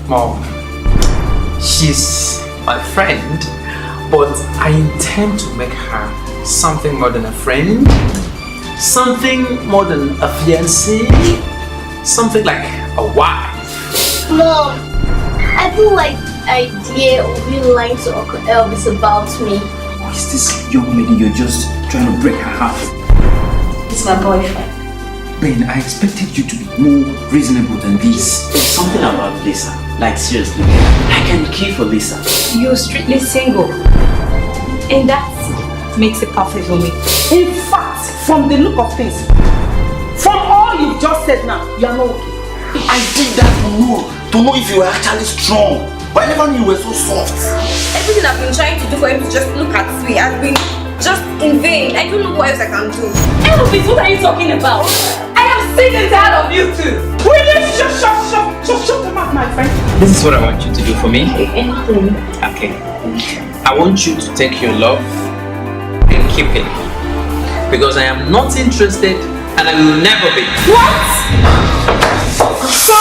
Mom, she's my friend, but I intend to make her something more than a friend, something more than a fiancée, something like a wife. Mom, I feel like idea of you lying to Uncle Elvis about me. Who is this young lady you're just trying to break her heart? It's my boyfriend. Ben, I expected you to be more reasonable than this. It's something about Lisa. Like seriously, I can kill for Lisa. You're strictly single, and that makes it perfect for me. In fact, from the look of things, from all you've just said now, you are not okay. I did that to know if you were actually strong. But I never knew you were so soft. Everything I've been trying to do for him to just look at me has been just in vain. I don't know what else I can do. Elvis, what are you talking about? I am sick and tired of you two. Will you just shut them up, my friend? This is what I want you to do for me. Anything. Okay. I want you to take your love and keep it. Because I am not interested and I will never be. What? So